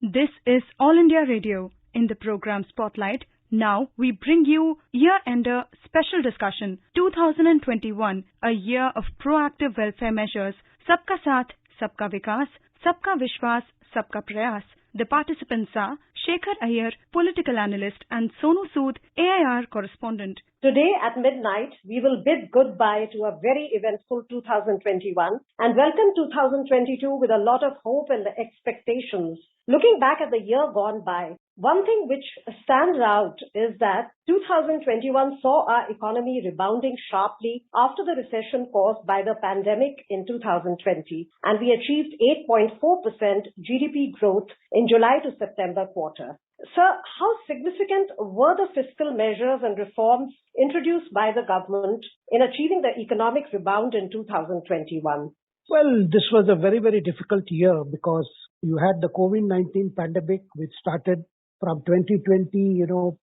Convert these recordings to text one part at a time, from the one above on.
This is All India Radio. In the program Spotlight, now we bring you Year-Ender Special Discussion 2021, a year of proactive welfare measures, Sabka Saath, Sabka Vikas, Sabka Vishwas, Sabka Prayas. The participants are Shekhar Iyer, political analyst, and Sonu Sood, AIR correspondent. Today at midnight, we will bid goodbye to a very eventful 2021 and welcome 2022 with a lot of hope and expectations. Looking back at the year gone by, one thing which stands out is that 2021 saw our economy rebounding sharply after the recession caused by the pandemic in 2020, and we achieved 8.4% GDP growth in July to September quarter. Sir, how significant were the fiscal measures and reforms introduced by the government in achieving the economic rebound in 2021? Well, this was a very, very difficult year because you had the COVID-19 pandemic, which started from 2020,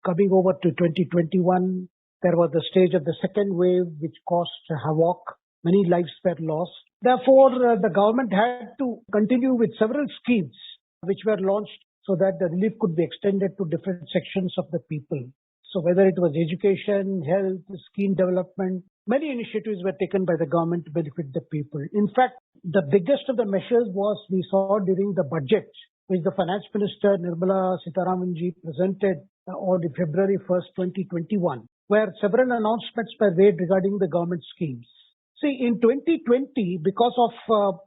coming over to 2021. There was the stage of the second wave, which caused havoc. Many lives were lost. Therefore, the government had to continue with several schemes which were launched so that the relief could be extended to different sections of the people. So whether it was education, health, scheme development, many initiatives were taken by the government to benefit the people. In fact, the biggest of the measures was we saw during the budget, which the Finance Minister Nirmala Sitharamanji presented on February 1st, 2021, where several announcements were made regarding the government schemes. See, in 2020, because of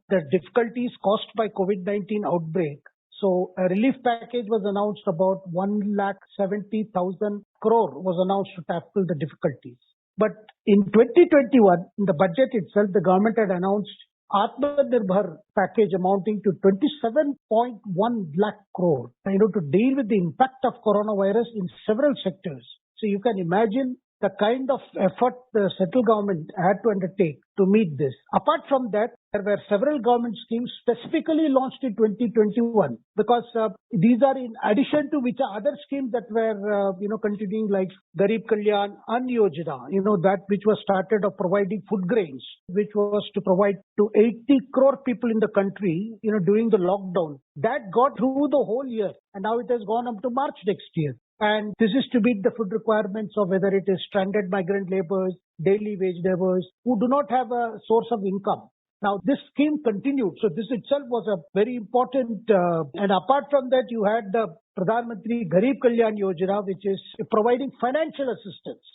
the difficulties caused by COVID-19 outbreak, so a relief package was announced, about 1,70,000 crore was announced to tackle the difficulties. But in 2021, in the budget itself, the government had announced Atmanirbhar package amounting to 27.1 lakh crore, to deal with the impact of coronavirus in several sectors. So you can imagine the kind of effort the central government had to undertake to meet this. Apart from that, there were several government schemes specifically launched in 2021 because these are in addition to which are other schemes that were, continuing, like Garib Kalyan Ann Yojana, that which was started of providing food grains, which was to provide to 80 crore people in the country, during the lockdown. That got through the whole year and now it has gone up to March next year. And this is to meet the food requirements of whether it is stranded migrant laborers, daily wage laborers who do not have a source of income. Now, this scheme continued. So this itself was a very important, and apart from that, you had the Pradhan Mantri Garib Kalyan Yojana, which is providing financial assistance.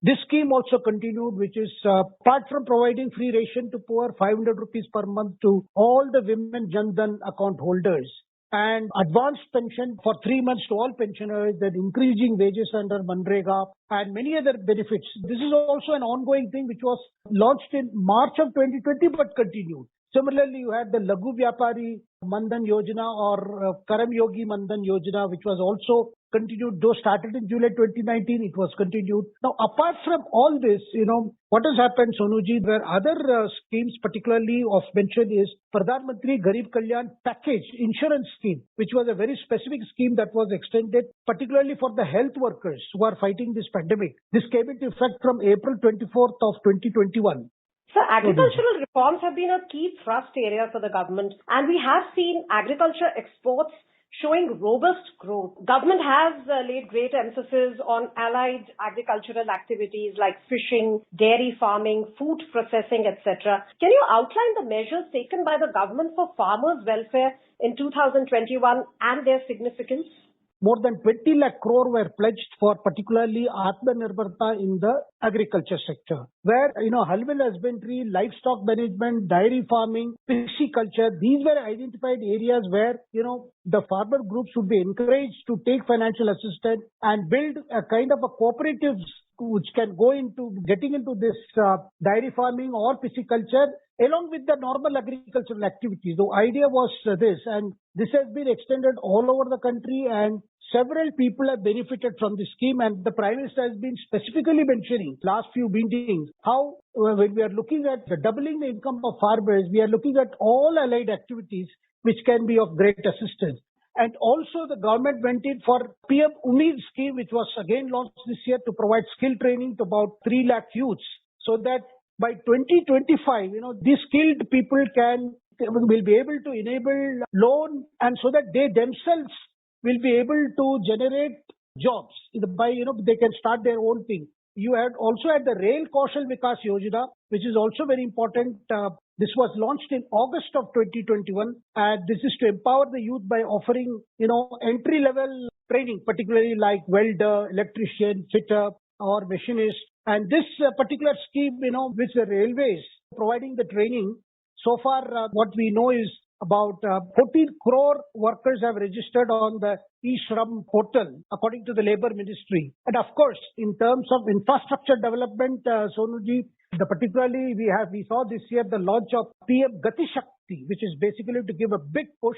This scheme also continued, which is apart from providing free ration to poor, 500 rupees per month to all the women Jan Dhan account holders, and advanced pension for 3 months to all pensioners, then increasing wages under Manrega, and many other benefits. This is also an ongoing thing which was launched in March of 2020 but continued. Similarly, you had the Laghu Vyapari Mandhan Yojana or Karam Yogi Mandhan Yojana, which was also continued, though started in July 2019, it was continued. Now, apart from all this, what has happened, Sonuji, where other schemes, particularly of mention is Pradhan Mantri Garib Kalyan Package Insurance Scheme, which was a very specific scheme that was extended, particularly for the health workers who are fighting this pandemic. This came into effect from April 24th of 2021. So agricultural reforms have been a key thrust area for the government, and we have seen agriculture exports showing robust growth. Government has laid great emphasis on allied agricultural activities like fishing, dairy farming, food processing, etc. Can you outline the measures taken by the government for farmers' welfare in 2021 and their significance? More than 20 lakh crore were pledged for particularly Atmanirbharta in the agriculture sector, where, halal husbandry, livestock management, dairy farming, pisciculture, these were identified areas where, the farmer groups would be encouraged to take financial assistance and build a kind of a cooperatives which can go into getting into this dairy farming or pisciculture along with the normal agricultural activities. The idea was this, and this has been extended all over the country, and several people have benefited from this scheme. And the Prime Minister has been specifically mentioning last few meetings how when we are looking at doubling the income of farmers, we are looking at all allied activities which can be of great assistance. And also the government went in for PM Umeed scheme, which was again launched this year to provide skill training to about 3 lakh youths, so that by 2025, these skilled people can will be able to enable loan, and so that they themselves will be able to generate jobs by, they can start their own thing. You had also had the Rail Kaushal Vikas Yojana, which is also very important. This was launched in August of 2021, and this is to empower the youth by offering, entry level training, particularly like welder, electrician, fitter, or machinist. And this particular scheme, which the railways providing the training, so far what we know is about 14 crore workers have registered on the eShram portal, according to the Labour Ministry. And of course, in terms of infrastructure development, Sonuji, particularly we saw this year the launch of PM Gati Shakti, which is basically to give a big push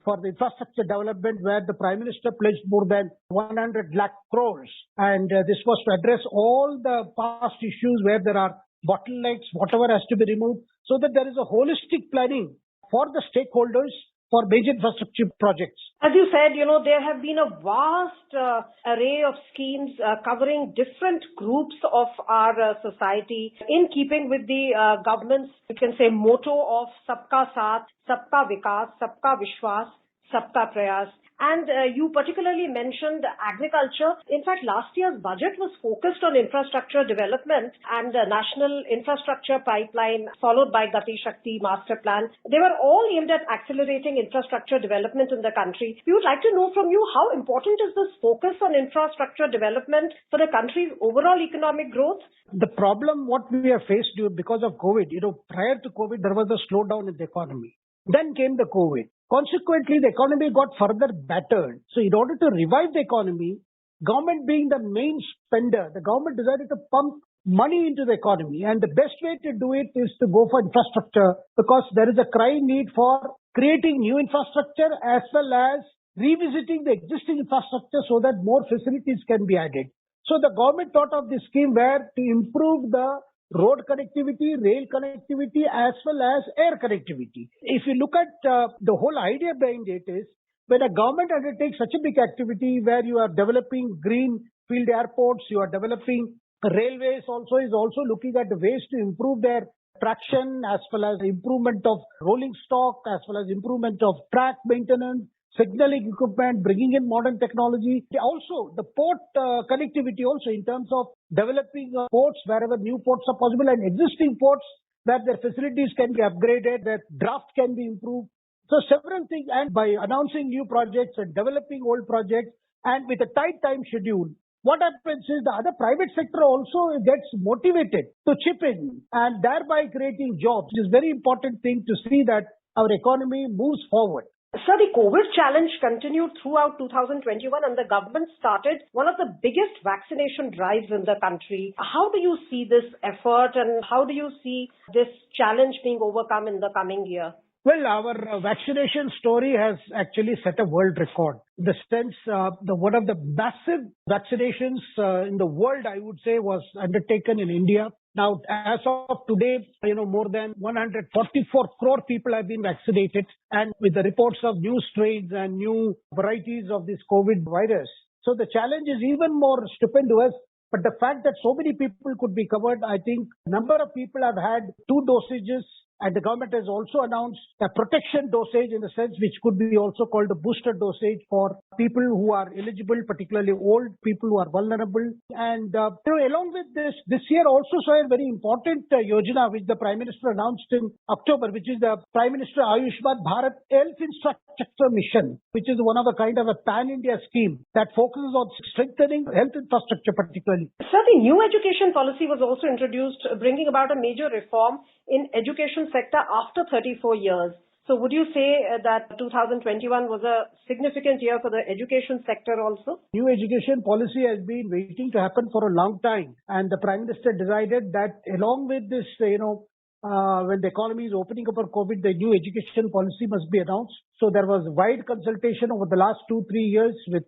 for the infrastructure development, where the Prime Minister pledged more than 100 lakh crores. And this was to address all the past issues where there are bottlenecks, whatever has to be removed, so that there is a holistic planning for the stakeholders for major infrastructure projects. As you said, there have been a vast array of schemes covering different groups of our society, in keeping with the government's, you can say, motto of Sabka Saath, Sabka Vikas, Sabka Vishwas, Sabka Prayas. And you particularly mentioned agriculture. In fact, last year's budget was focused on infrastructure development and the National Infrastructure Pipeline, followed by Gati Shakti Master Plan. They were all aimed at accelerating infrastructure development in the country. We would like to know from you, how important is this focus on infrastructure development for the country's overall economic growth? The problem what we have faced because of COVID, prior to COVID, there was a slowdown in the economy. Then came the COVID. Consequently, the economy got further battered. So in order to revive the economy, government being the main spender, the government decided to pump money into the economy. And the best way to do it is to go for infrastructure, because there is a crying need for creating new infrastructure as well as revisiting the existing infrastructure so that more facilities can be added. So the government thought of this scheme where to improve the road connectivity, rail connectivity, as well as air connectivity. If you look at the whole idea behind it is, when a government undertakes such a big activity where you are developing green field airports, you are developing railways, is also looking at the ways to improve their traction, as well as improvement of rolling stock, as well as improvement of track maintenance, signaling equipment, bringing in modern technology. Also, the port connectivity also, in terms of developing ports wherever new ports are possible, and existing ports where their facilities can be upgraded, their draft can be improved. So several things, and by announcing new projects and developing old projects, and with a tight time schedule, what happens is the other private sector also gets motivated to chip in, and thereby creating jobs. It is a very important thing to see that our economy moves forward. Sir, the COVID challenge continued throughout 2021, and the government started one of the biggest vaccination drives in the country. How do you see this effort, and how do you see this challenge being overcome in the coming year? Well, our vaccination story has actually set a world record. In the sense, one of the massive vaccinations in the world, I would say, was undertaken in India. Now, as of today, more than 144 crore people have been vaccinated, and with the reports of new strains and new varieties of this COVID virus. So the challenge is even more stupendous. But the fact that so many people could be covered, I think number of people have had 2 dosages, and the government has also announced a protection dosage, in the sense which could be also called a booster dosage for people who are eligible, particularly old people who are vulnerable. And along with this year also saw a very important yojana which the Prime Minister announced in October, which is the Prime Minister Ayushman Bharat Health Infrastructure Mission, which is one of a kind of a pan-India scheme that focuses on strengthening health infrastructure particularly. Sir, the new education policy was also introduced, bringing about a major reform in education sector after 34 years. So would you say that 2021 was a significant year for the education sector also? New education policy has been waiting to happen for a long time, and the Prime Minister decided that along with this, when the economy is opening up for COVID, the new education policy must be announced. So there was wide consultation over the last 2-3 years with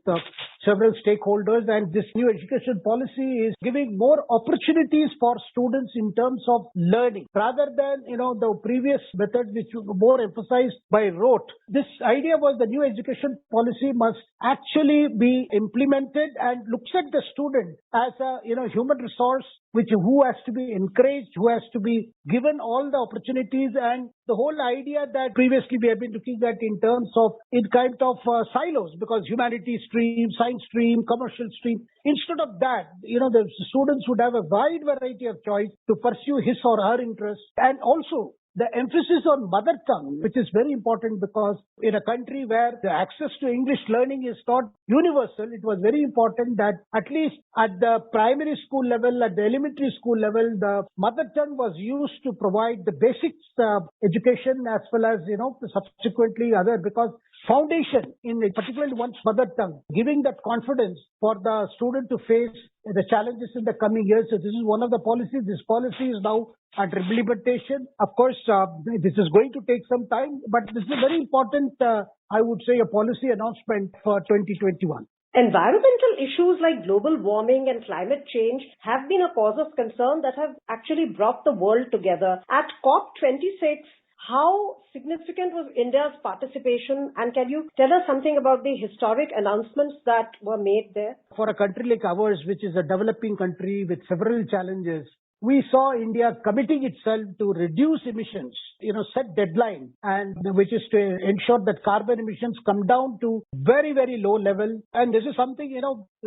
several stakeholders, and this new education policy is giving more opportunities for students in terms of learning rather than the previous methods which were more emphasized by rote. This idea was the new education policy must actually be implemented and looks at the student as a human resource who has to be encouraged, who has to be given all the opportunities, and the whole idea that previously we have been looking at in terms of silos, because humanity stream, science stream, commercial stream. Instead of that, the students would have a wide variety of choice to pursue his or her interests, and also the emphasis on mother tongue, which is very important because in a country where the access to English learning is not universal, it was very important that at least at the primary school level, at the elementary school level, the mother tongue was used to provide the basics education as well as, subsequently other, because foundation in particularly one's mother tongue, giving that confidence for the student to face the challenges in the coming years. So this is one of the policies. This policy is now under implementation. Of course, this is going to take some time, but this is a very important, I would say, a policy announcement for 2021. Environmental issues like global warming and climate change have been a cause of concern that have actually brought the world together. At COP26, how significant was India's participation, and can you tell us something about the historic announcements that were made there? For a country like ours, which is a developing country with several challenges, we saw India committing itself to reduce emissions, set deadline, and which is to ensure that carbon emissions come down to very, very low level. And this is something,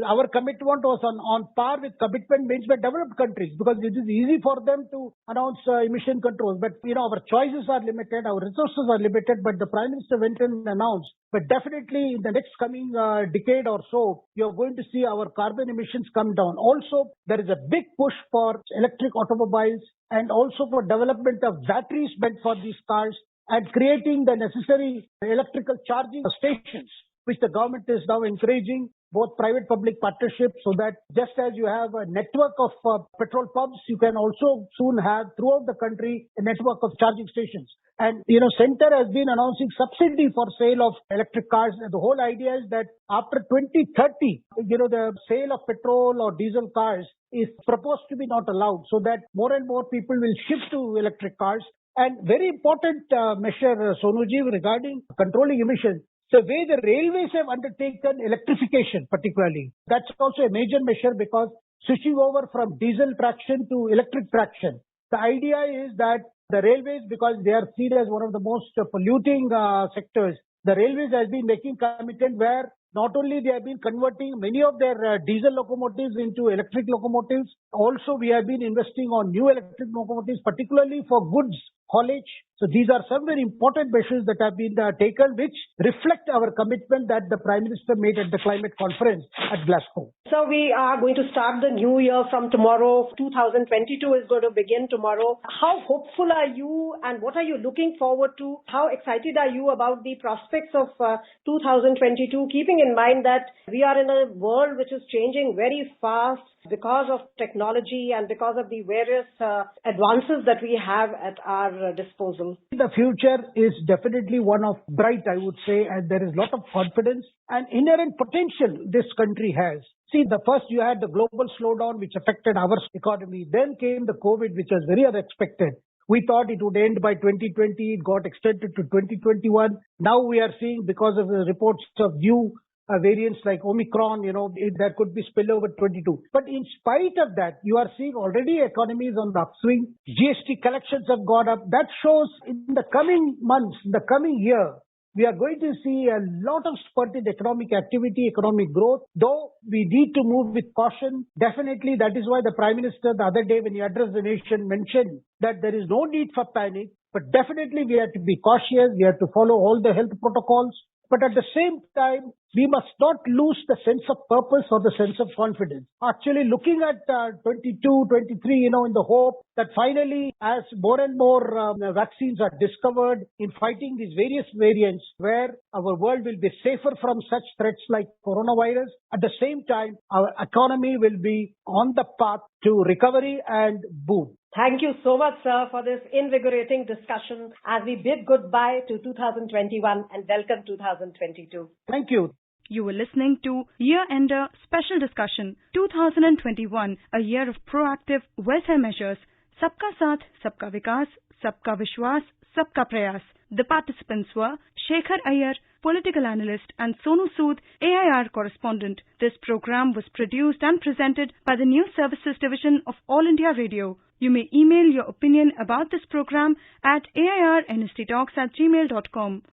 our commitment was on par with commitment made by developed countries, because it is easy for them to announce emission controls. But, our choices are limited, our resources are limited, but the Prime Minister went and announced. But definitely in the next coming decade or so, you're going to see our carbon emissions come down. Also, there is a big push for electric automobiles and also for development of batteries meant for these cars and creating the necessary electrical charging stations, which the government is now encouraging, both private-public partnerships, so that just as you have a network of petrol pumps, you can also soon have throughout the country a network of charging stations. And, Centre has been announcing subsidy for sale of electric cars. And the whole idea is that after 2030, the sale of petrol or diesel cars is proposed to be not allowed, so that more and more people will shift to electric cars. And very important measure, Sonuji, regarding controlling emissions. The way the railways have undertaken electrification particularly, that's also a major measure, because switching over from diesel traction to electric traction. The idea is that the railways, because they are seen as one of the most polluting sectors, the railways has been making commitment where not only they have been converting many of their diesel locomotives into electric locomotives, also we have been investing on new electric locomotives, particularly for goods haulage. So these are some very important measures that have been taken, which reflect our commitment that the Prime Minister made at the climate conference at Glasgow. So we are going to start the new year from tomorrow. 2022 is going to begin tomorrow. How hopeful are you, and what are you looking forward to? How excited are you about the prospects of 2022, keeping in mind that we are in a world which is changing very fast because of technology and because of the various advances that we have at our disposal? The future is definitely one of bright, I would say, and there is a lot of confidence and inherent potential this country has. See, first you had the global slowdown which affected our economy. Then came the COVID, which was very unexpected. We thought it would end by 2020. It got extended to 2021. Now we are seeing, because of the reports of new variants like Omicron, there could be spillover 22. But in spite of that, you are seeing already economies on the upswing. GST collections have gone up. That shows in the coming months, in the coming year, we are going to see a lot of spurt in economic activity, economic growth. Though we need to move with caution. Definitely, that is why the Prime Minister the other day when he addressed the nation mentioned that there is no need for panic. But definitely we have to be cautious. We have to follow all the health protocols. But at the same time, we must not lose the sense of purpose or the sense of confidence. Actually, looking at 22, 23, in the hope that finally, as more and more vaccines are discovered in fighting these various variants, where our world will be safer from such threats like coronavirus, at the same time, our economy will be on the path to recovery and boom. Thank you so much, sir, for this invigorating discussion as we bid goodbye to 2021 and welcome 2022. Thank you. You were listening to Year-Ender Special Discussion 2021, a year of proactive welfare measures. Sabka Saath, Sabka Vikas, Sabka Vishwas, Sabka Prayas. The participants were Shekhar Iyer, political analyst, and Sonu Sood, AIR correspondent. This program was produced and presented by the News Services Division of All India Radio. You may email your opinion about this program at airnsttalks@gmail.com.